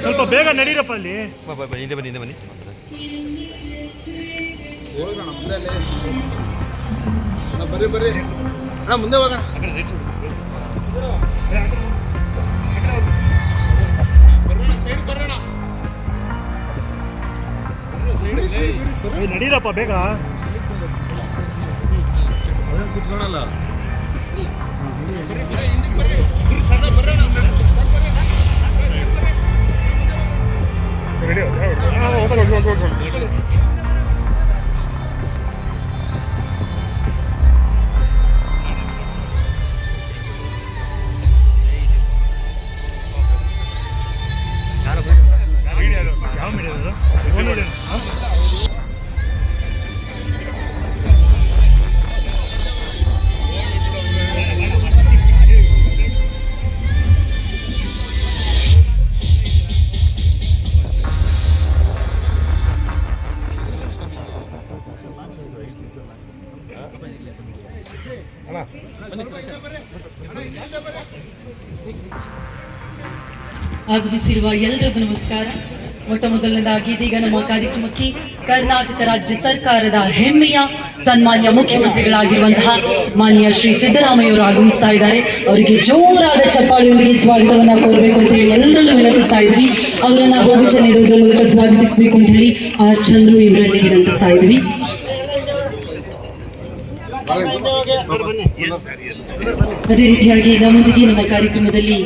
ಸ್ವಲ್ಪ ಬೇಗ ನಡೀರಪ್ಪ ಅಲ್ಲಿ. ಹಿಂದೆ ಬನ್ನಿ ಹಿಂದೆ ಬನ್ನಿ. ಬರ್ರಿ ಬರ್ರಿ ಅಣ್ಣ ಮುಂದೆ ಹೋಗೋಣ. ನಡೀರಪ್ಪ ಬೇಗ. ಕುತ್ಕೊಳಲ್ಲ. ಯಾವ ಮೀಡಿಯಾ ಅದು? ಆಗಮಿಸಿರುವ ಎಲ್ಲರಿಗೂ ನಮಸ್ಕಾರ. ಮೊಟ್ಟ ಮೊದಲನೇದಾಗಿ ಇದೀಗ ನಮ್ಮ ಕಾರ್ಯಕ್ರಮಕ್ಕೆ ಕರ್ನಾಟಕ ರಾಜ್ಯ ಸರ್ಕಾರದ ಹೆಮ್ಮೆಯ ಸನ್ಮಾನ್ಯ ಮುಖ್ಯಮಂತ್ರಿಗಳಾಗಿರುವಂತಹ ಮಾನ್ಯ ಶ್ರೀ ಸಿದ್ದರಾಮಯ್ಯವರು ಆಗಮಿಸ್ತಾ ಇದ್ದಾರೆ. ಅವರಿಗೆ ಜೋರಾದ ಚಪ್ಪಾಳೆಯೊಂದಿಗೆ ಸ್ವಾಗತವನ್ನ ಕೋರಬೇಕು ಅಂತ ಹೇಳಿ ಎಲ್ಲರಲ್ಲೂ ವಿನಂತಿಸ್ತಾ ಇದ್ವಿ. ಅವರನ್ನ ಹೋಗುಚ ನೀಡುವುದರ ಮೂಲಕ ಸ್ವಾಗತಿಸಬೇಕು ಅಂತ ಹೇಳಿ ಆರ್ ಚಂದ್ರು ಇವರಲ್ಲಿ ವಿನಂತಿಸ್ತಾ ಇದ್ವಿ. ಅದೇ ರೀತಿಯಾಗಿ ನಮ್ಮೊಂದಿಗೆ ನಮ್ಮ ಕಾರ್ಯಕ್ರಮದಲ್ಲಿ